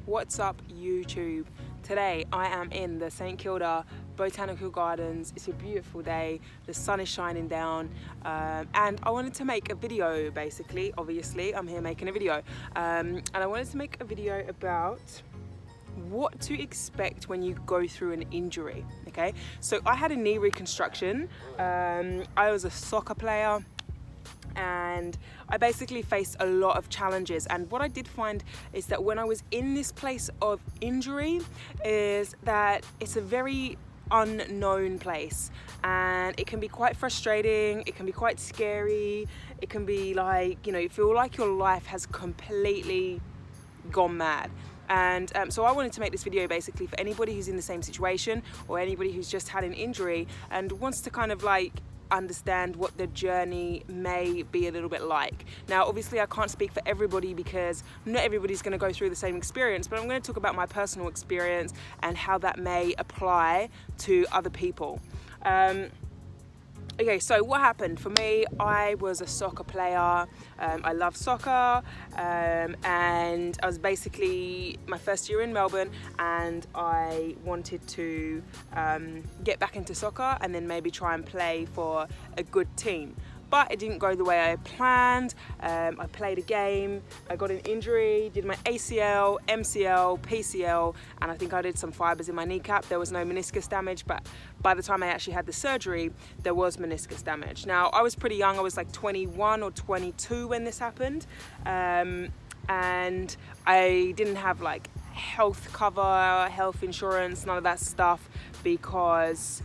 What's up, YouTube? Today I am in the St Kilda Botanical Gardens. It's a beautiful day, the sun is shining down, and I wanted to make a video. Basically, obviously I'm here making a video, and I wanted to make a video about what to expect when you go through an injury. Okay, so I had a knee reconstruction. I was a soccer player and I basically faced a lot of challenges, and what I did find is that when I was in this place of injury is that it's a very unknown place, and it can be quite frustrating, it can be quite scary, it can be like, you know, you feel like your life has completely gone mad. And so I wanted to make this video basically for anybody who's in the same situation, or anybody who's just had an injury and wants to kind of like understand what the journey may be a little bit like. Now obviously I can't speak for everybody because not everybody's going to go through the same experience, but I'm going to talk about my personal experience and how that may apply to other people. Okay, so what happened for me? I was a soccer player. I love soccer, and I was basically my first year in Melbourne, and I wanted to get back into soccer and then maybe try and play for a good team. But it didn't go the way I planned. I played a game, I got an injury, did my ACL, MCL, PCL, and I think I did some fibers in my kneecap. There was no meniscus damage, but by the time I actually had the surgery, there was meniscus damage. Now, I was pretty young, I was like 21 or 22 when this happened, and I didn't have like health cover, health insurance, none of that stuff, because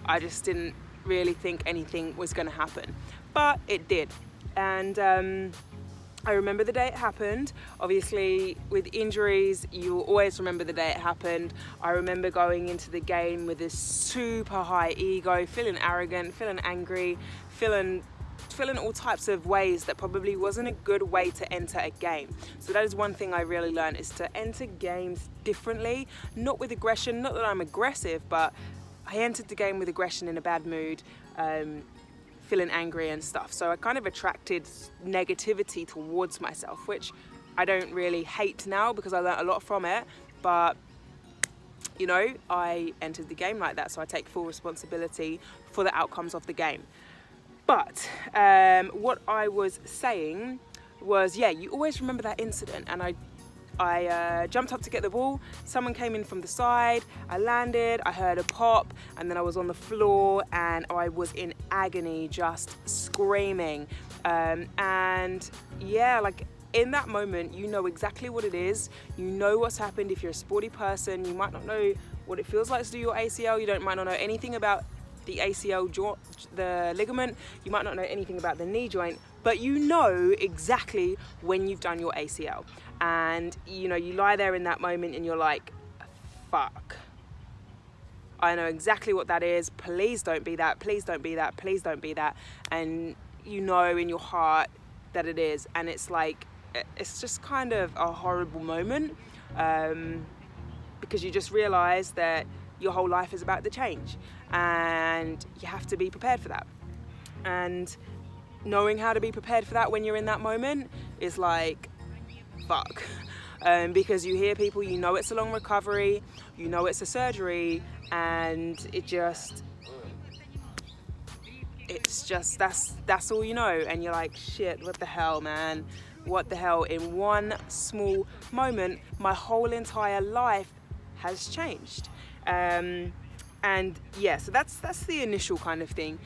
I just didn't really think anything was gonna happen. But it did, and I remember the day it happened. Obviously with injuries you always remember the day it happened. I remember going into the game with this super high ego, feeling arrogant, feeling angry, feeling all types of ways that probably wasn't a good way to enter a game. So that is one thing I really learned, is to enter games differently, not with aggression, not that I'm aggressive, but I entered the game with aggression, in a bad mood, feeling angry and stuff. So I kind of attracted negativity towards myself, which I don't really hate now because I learned a lot from it. But, you know, I entered the game like that, so I take full responsibility for the outcomes of the game. But what I was saying was, yeah, you always remember that incident, and I jumped up to get the ball, someone came in from the side, I landed, I heard a pop, and then I was on the floor and I was in agony, just screaming. And yeah, like in that moment, you know exactly what it is, you know what's happened. If you're a sporty person, you might not know what it feels like to do your ACL, might not know anything about the ACL joint, the ligament, you might not know anything about the knee joint, but you know exactly when you've done your ACL. And you know, you lie there in that moment and you're like, fuck, I know exactly what that is, please don't be that, please don't be that, please don't be that. And you know in your heart that it is, and it's like, it's just kind of a horrible moment, because you just realize that your whole life is about to change, and you have to be prepared for that. And knowing how to be prepared for that when you're in that moment is like, fuck. Because you hear people, you know it's a long recovery, you know it's a surgery, and it's just that's all you know, and you're like, shit, what the hell, man, what the hell. In one small moment my whole entire life has changed. And yeah, so that's the initial kind of thing.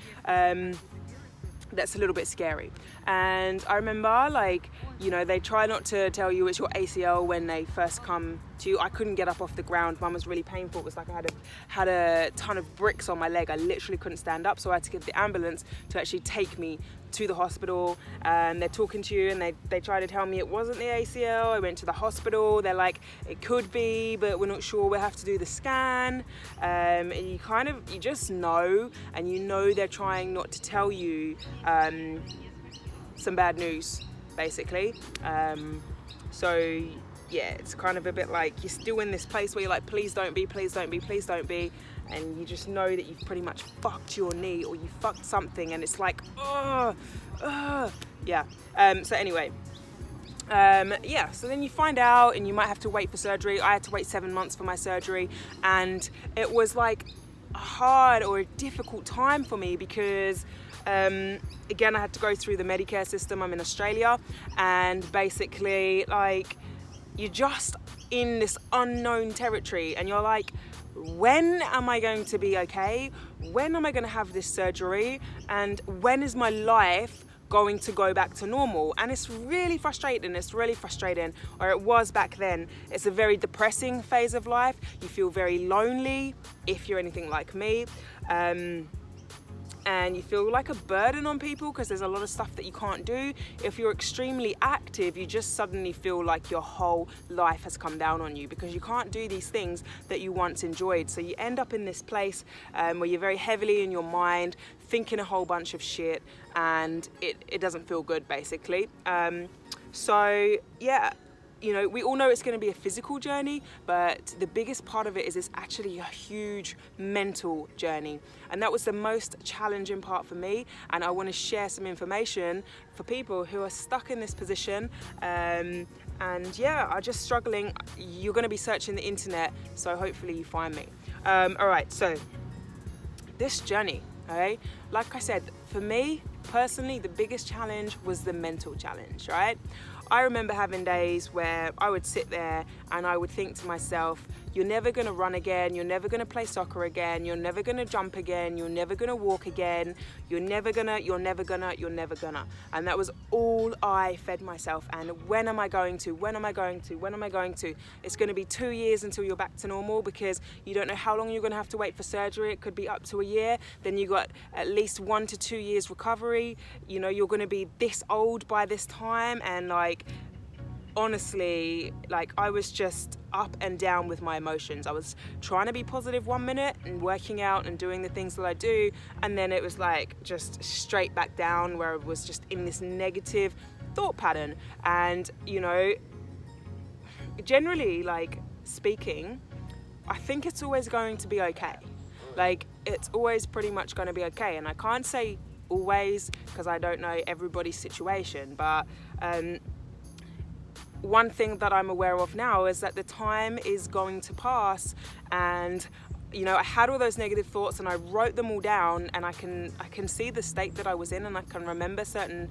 That's a little bit scary. And I remember, like, you know, they try not to tell you it's your ACL when they first come to you. I couldn't get up off the ground. Mine was really painful. It was like I had a ton of bricks on my leg. I literally couldn't stand up, so I had to get the ambulance to actually take me to the hospital. They're talking to you, and they try to tell me it wasn't the ACL. I went to the hospital. They're like, it could be, but we're not sure. We'll have to do the scan. And you just know, and you know they're trying not to tell you some bad news, basically. So yeah, it's kind of a bit like you're still in this place where you're like, please don't be, please don't be, please don't be. And you just know that you've pretty much fucked your knee, or you fucked something, and it's like, yeah. So anyway, Yeah, so then you find out and you might have to wait for surgery. I had to wait 7 months for my surgery, and it was like a hard or a difficult time for me because again, I had to go through the Medicare system. I'm in Australia, and basically like you're just in this unknown territory, and you're like, when am I going to be okay? When am I going to have this surgery? And when is my life going to go back to normal? And it's really frustrating. Or it was back then. It's a very depressing phase of life. You feel very lonely if you're anything like me. And you feel like a burden on people because there's a lot of stuff that you can't do. If you're extremely active, you just suddenly feel like your whole life has come down on you because you can't do these things that you once enjoyed. So you end up in this place where you're very heavily in your mind, thinking a whole bunch of shit, and it doesn't feel good, basically. So yeah, you know, we all know it's going to be a physical journey, but the biggest part of it is it's actually a huge mental journey. And that was the most challenging part for me. And I want to share some information for people who are stuck in this position and yeah, are just struggling. You're going to be searching the internet, so hopefully you find me. All right, so this journey, okay, like I said, for me personally, the biggest challenge was the mental challenge, right? I remember having days where I would sit there and I would think to myself, you're never going to run again, you're never going to play soccer again, you're never going to jump again, you're never going to walk again, you're never gonna. And that was all I fed myself. And when am I going to? It's going to be 2 years until you're back to normal, because you don't know how long you're going to have to wait for surgery. It could be up to a year. Then you got at least 1 to 2 years recovery. You know, you're going to be this old by this time. And like, honestly, like, I was just up and down with my emotions. I was trying to be positive 1 minute and working out and doing the things that I do, and then it was like just straight back down, where I was just in this negative thought pattern. And you know, generally, like, speaking, I think it's always going to be okay. Like, it's always pretty much going to be okay. And I can't say always because I don't know everybody's situation, but one thing that I'm aware of now is that the time is going to pass. And you know, I had all those negative thoughts and I wrote them all down, and I can see the state that I was in, and I can remember certain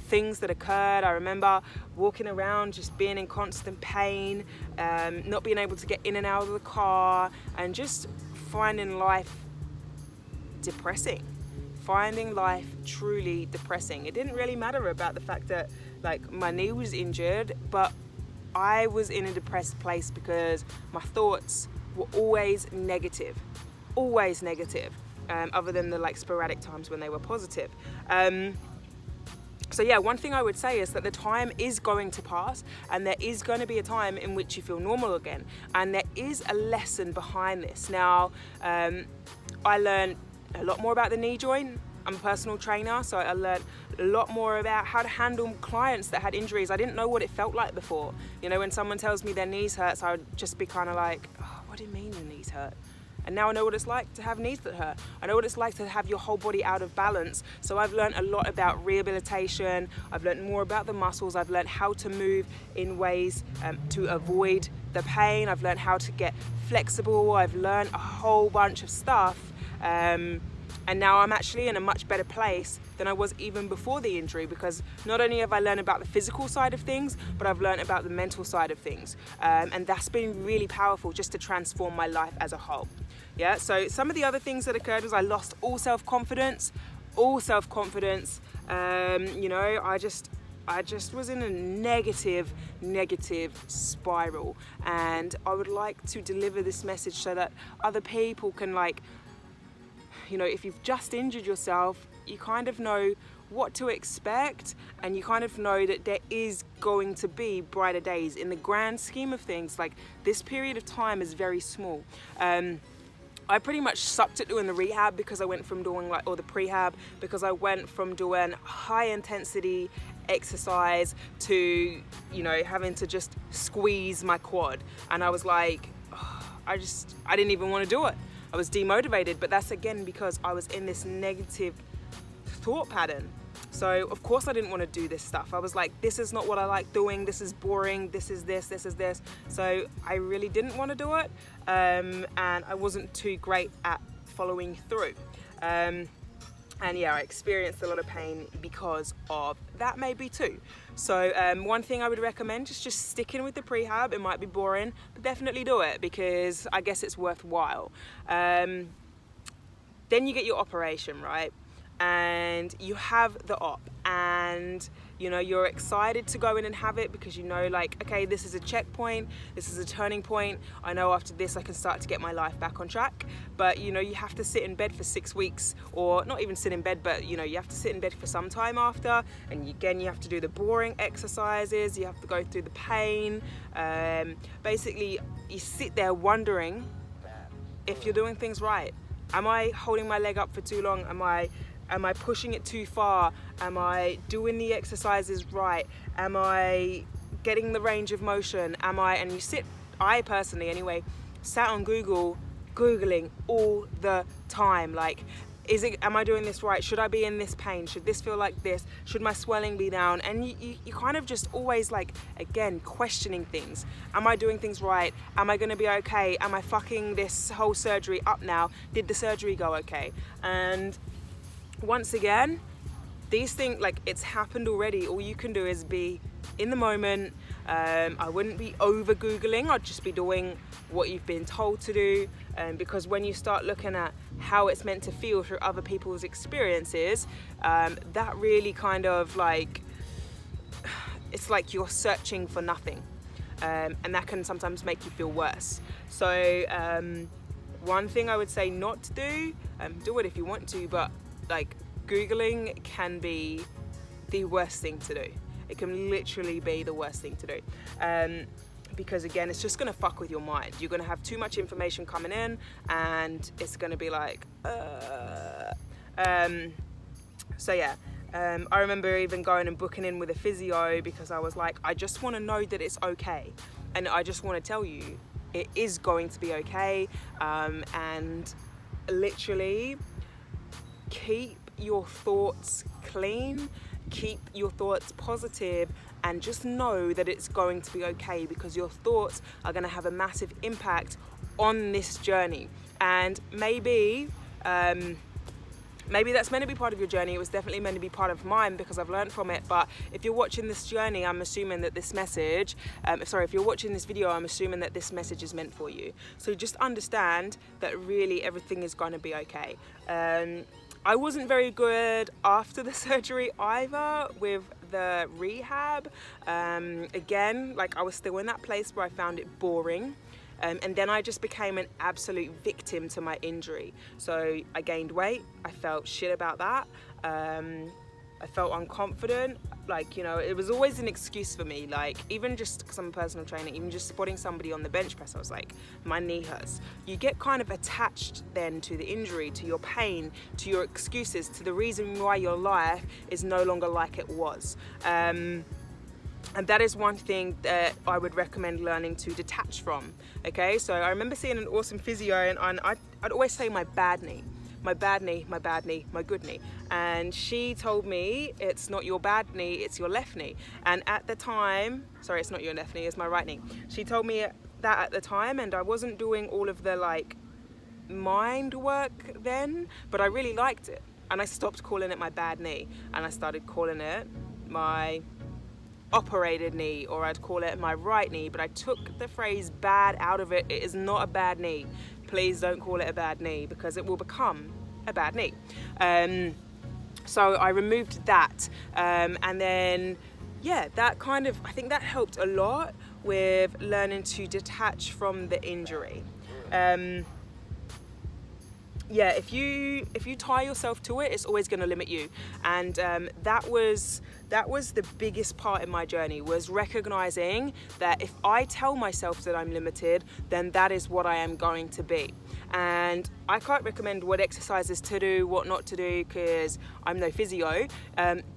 things that occurred. I remember walking around just being in constant pain, not being able to get in and out of the car, and just finding life depressing. Finding life truly depressing. It didn't really matter about the fact that, like, my knee was injured, but I was in a depressed place because my thoughts were always negative, other than the like sporadic times when they were positive. So yeah, one thing I would say is that the time is going to pass, and there is going to be a time in which you feel normal again, and there is a lesson behind this. Now, I learned a lot more about the knee joint. I'm a personal trainer, so I learned a lot more about how to handle clients that had injuries. I didn't know what it felt like before. You know, when someone tells me their knees hurts, I would just be kind of like, oh, what do you mean your knees hurt? And now I know what it's like to have knees that hurt. I know what it's like to have your whole body out of balance. So I've learned a lot about rehabilitation. I've learned more about the muscles. I've learned how to move in ways to avoid the pain. I've learned how to get flexible. I've learned a whole bunch of stuff. And now I'm actually in a much better place than I was even before the injury, because not only have I learned about the physical side of things, but I've learned about the mental side of things. And that's been really powerful just to transform my life as a whole. Yeah, so some of the other things that occurred was I lost all self-confidence. You know, I just was in a negative spiral. And I would like to deliver this message so that other people can, like, you know, if you've just injured yourself, you kind of know what to expect, and you kind of know that there is going to be brighter days. In the grand scheme of things, like, this period of time is very small. I pretty much sucked at doing the rehab because I went from doing or the prehab, because I went from doing high intensity exercise to, you know, having to just squeeze my quad. And I was like, oh, I didn't even want to do it. I was demotivated, but that's again because I was in this negative thought pattern. So of course I didn't want to do this stuff. I was like, this is not what I like doing. This is boring. This is this is this. So I really didn't want to do it. And I wasn't too great at following through. And yeah, I experienced a lot of pain because of that maybe too. So one thing I would recommend is just sticking with the prehab. It might be boring, but definitely do it because I guess it's worthwhile. Then you get your operation, right? And you have the op, and you know, you're excited to go in and have it because you know, like, okay, this is a checkpoint, this is a turning point. I know after this I can start to get my life back on track. But you know, you have to sit in bed for 6 weeks, or not even sit in bed, but you know, you have to sit in bed for some time after. And again, you have to do the boring exercises, you have to go through the pain. Basically, you sit there wondering if you're doing things right. Am I holding my leg up for too long? Am I pushing it too far? Am I doing the exercises right? Am I getting the range of motion? And you sit, I personally anyway, sat on Googling all the time. Like, am I doing this right? Should I be in this pain? Should this feel like this? Should my swelling be down? And you kind of just always, like, again, questioning things. Am I doing things right? Am I gonna be okay? Am I fucking this whole surgery up now? Did the surgery go okay? And once again, these things, like, it's happened already. All you can do is be in the moment. I wouldn't be over Googling. I'd just be doing what you've been told to do. Because when you start looking at how it's meant to feel through other people's experiences, that really kind of like, it's like you're searching for nothing. And that can sometimes make you feel worse. So one thing I would say not to do it if you want to, but like, Googling can be the worst thing to do. It can literally be the worst thing to do. Because again, it's just gonna fuck with your mind. You're gonna have too much information coming in, and it's gonna be like, so yeah. I remember even going and booking in with a physio because I was like, I just wanna know that it's okay. And I just wanna tell you, it is going to be okay. And literally, keep your thoughts clean, keep your thoughts positive, and just know that it's going to be okay, because your thoughts are going to have a massive impact on this journey. And maybe that's meant to be part of your journey. It was definitely meant to be part of mine because I've learned from it. But if you're watching this journey, I'm assuming that this message, if you're watching this video, I'm assuming that this message is meant for you. So just understand that really everything is going to be okay. I wasn't very good after the surgery either with the rehab. Again, like, I was still in that place where I found it boring. And then I just became an absolute victim to my injury. So I gained weight, I felt shit about that. I felt unconfident. Like, you know, it was always an excuse for me. Like, even just because I'm a personal trainer, even just spotting somebody on the bench press, I was like, my knee hurts. You get kind of attached then to the injury, to your pain, to your excuses, to the reason why your life is no longer like it was. And that is one thing that I would recommend learning to detach from. Okay, so I remember seeing an awesome physio, and I'd always say my bad knee. My bad knee, my bad knee, my good knee. And she told me, it's not your bad knee, it's your left knee. And at the time, sorry, it's not your left knee, it's my right knee. She told me that at the time, and I wasn't doing all of the like mind work then, but I really liked it. And I stopped calling it my bad knee, and I started calling it my operated knee, or I'd call it my right knee, but I took the phrase bad out of it. It is not a bad knee. Please don't call it a bad knee, because it will become a bad knee. So I removed that, and then yeah, that kind of, I think that helped a lot with learning to detach from the injury. Yeah, if you tie yourself to it, it's always going to limit you. And that was the biggest part in my journey, was recognizing that if I tell myself that I'm limited, then that is what I am going to be. And I can't recommend what exercises to do, what not to do, because I'm no physio,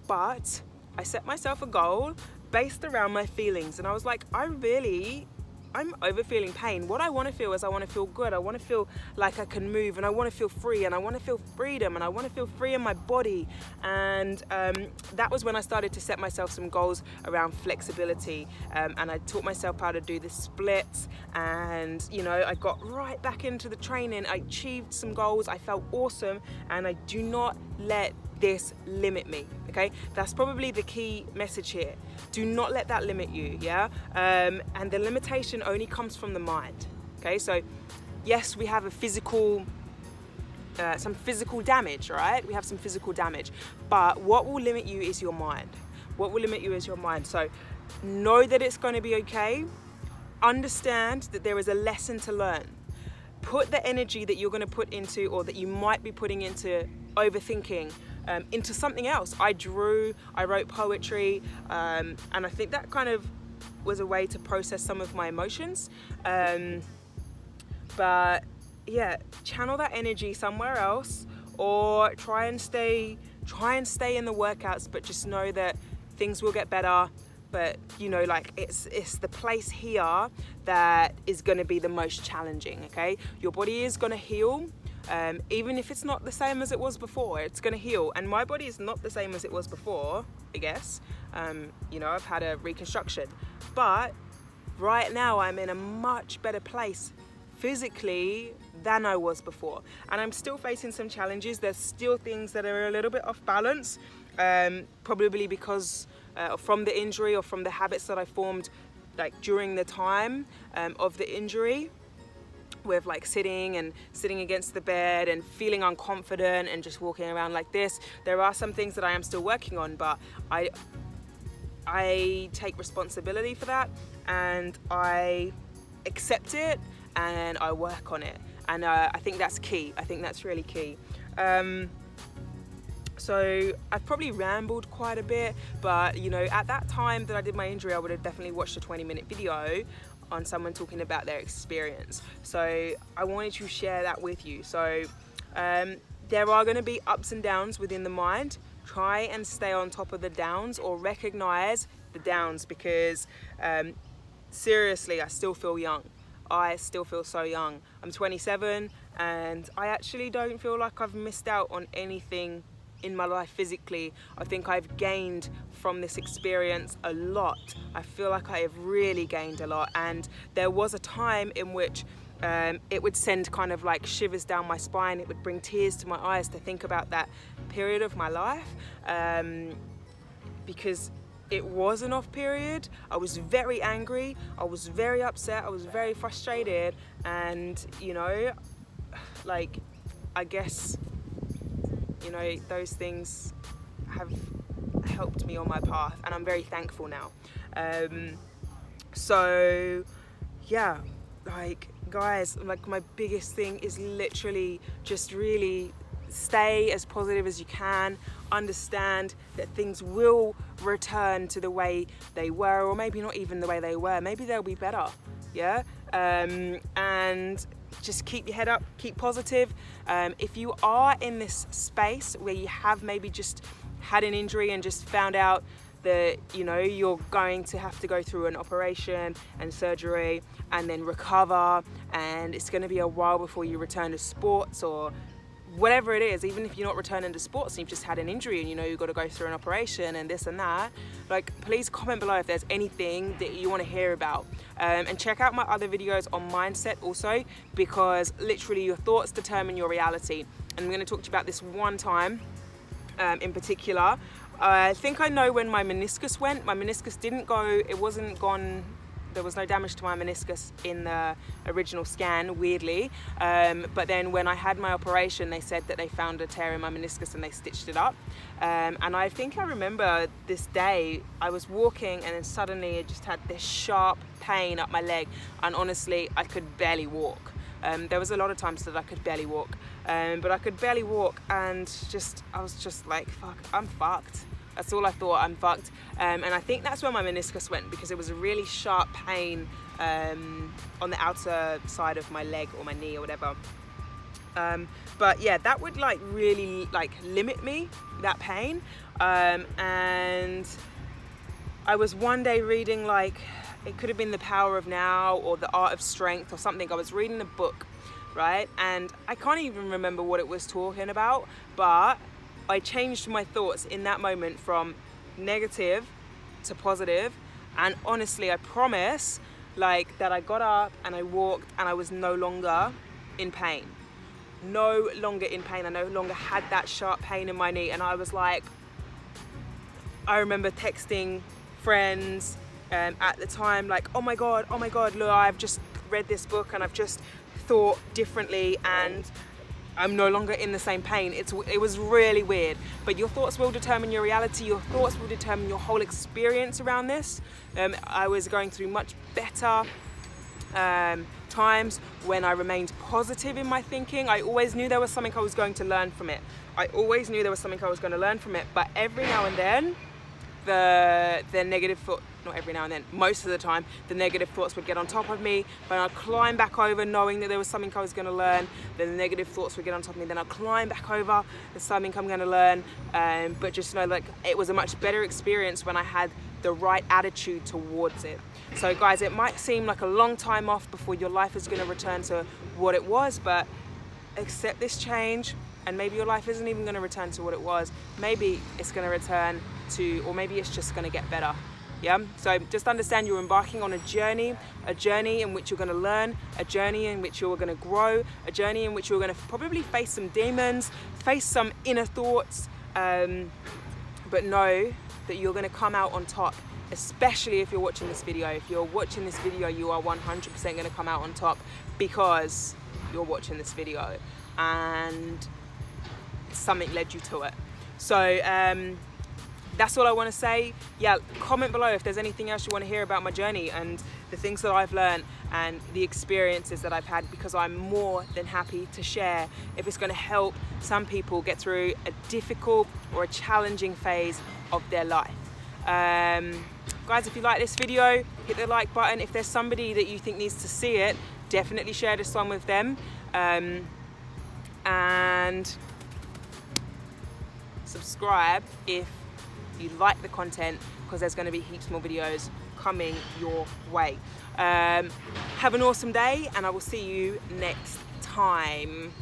but I set myself a goal based around my feelings, and I was like, I I'm over feeling pain. What I want to feel is I want to feel good. I want to feel like I can move, and I want to feel free, and I want to feel freedom, and I want to feel free in my body. And that was when I started to set myself some goals around flexibility, and I taught myself how to do the splits, and you know, I got right back into the training. I achieved some goals. I felt awesome, and I do not let this limit me. Okay, that's probably the key message here. Do not let that limit you. Yeah, and the limitation only comes from the mind. Okay, so yes, we have a physical some physical damage, right? We have some physical damage, but what will limit you is your mind. What will limit you is your mind. So know that it's going to be okay. Understand that there is a lesson to learn. Put the energy that you're going to put into, or that you might be putting into overthinking, into something else. I drew, I wrote poetry, and I think that kind of was a way to process some of my emotions. But yeah, channel that energy somewhere else, or try and stay in the workouts, but just know that things will get better. But you know, like it's the place here that is going to be the most challenging. Okay, your body is going to heal, even if it's not the same as it was before. It's going to heal, and my body is not the same as it was before, I guess. You know, I've had a reconstruction, but right now I'm in a much better place physically than I was before, and I'm still facing some challenges. There's still things that are a little bit off balance, probably because from the injury, or from the habits that I formed like during the time of the injury, with like sitting against the bed and feeling unconfident and just walking around like this. There are some things that I am still working on, but I take responsibility for that, and I accept it, and I work on it. And I think that's key. I think that's really key. So I've probably rambled quite a bit, but you know, at that time that I did my injury, I would have definitely watched a 20-minute video on someone talking about their experience. So I wanted to share that with you. So there are going to be ups and downs within the mind. Try and stay on top of the downs, or recognize the downs, because seriously, I still feel young. I still feel so young. I'm 27, and I actually don't feel like I've missed out on anything in my life physically. I think I've gained from this experience a lot. I feel like I have really gained a lot, and there was a time in which it would send kind of like shivers down my spine. It would bring tears to my eyes to think about that period of my life, because it was an off period. I was very angry, I was very upset, I was very frustrated, and you know, like, I guess, you know, those things have helped me on my path, and I'm very thankful now. So yeah, like guys, like my biggest thing is literally just really stay as positive as you can. Understand that things will return to the way they were, or maybe not even the way they were. Maybe they'll be better. Yeah. And just keep your head up, keep positive. If you are in this space where you have maybe just had an injury and just found out that, you know, you're going to have to go through an operation and surgery and then recover, and it's going to be a while before you return to sports, or whatever it is, even if you're not returning to sports and you've just had an injury and you know you've got to go through an operation and this and that, like, please comment below if there's anything that you want to hear about. And check out my other videos on mindset also, because literally your thoughts determine your reality. And I'm going to talk to you about this one time in particular. I think I know when my meniscus went. My meniscus didn't go, it wasn't gone. There was no damage to my meniscus in the original scan, weirdly. But then when I had my operation, they said that they found a tear in my meniscus and they stitched it up. And I think I remember this day, I was walking and then suddenly I just had this sharp pain up my leg. And honestly, I could barely walk. There was a lot of times that I could barely walk. But I could barely walk, and I was just like, fuck, I'm fucked. That's all I thought, I'm fucked. And I think that's where my meniscus went, because it was a really sharp pain on the outer side of my leg or my knee or whatever. But yeah, that would like really like limit me, that pain. And I was one day reading like it could have been The Power of Now or The Art of Strength or something. I was reading a book, right? And I can't even remember what it was talking about, but I changed my thoughts in that moment from negative to positive. And honestly, I promise, like, that I got up and I walked and I was no longer in pain. No longer in pain. I no longer had that sharp pain in my knee. And I was like, I remember texting friends at the time, like, oh my God, look, I've just read this book and I've just thought differently and I'm no longer in the same pain. It was really weird. But your thoughts will determine your reality. Your thoughts will determine your whole experience around this. I was going through much better times when I remained positive in my thinking. I always knew there was something I was going to learn from it. But every now and then, the negative thought, not every now and then, most of the time, the negative thoughts would get on top of me, but I'd climb back over knowing that there was something I was going to learn. Then the negative thoughts would get on top of me, then I'd climb back over, there's something I'm going to learn. But just know, like, it was a much better experience when I had the right attitude towards it. So guys, it might seem like a long time off before your life is going to return to what it was, but accept this change, and maybe your life isn't even going to return to what it was. Maybe it's going to return to, or maybe it's just going to get better. Yeah, so just understand you're embarking on a journey in which you're going to learn, a journey in which you're going to grow, a journey in which you're going to probably face some demons, face some inner thoughts, but know that you're going to come out on top, especially if you're watching this video. If you're watching this video, you are 100% going to come out on top because you're watching this video and something led you to it. So that's all I want to say. Yeah, comment below if there's anything else you want to hear about my journey and the things that I've learned and the experiences that I've had, because I'm more than happy to share if it's going to help some people get through a difficult or a challenging phase of their life. Guys, if you like this video, hit the like button. If there's somebody that you think needs to see it, definitely share this one with them. And subscribe if you like the content, because there's going to be heaps more videos coming your way. Have an awesome day, and I will see you next time.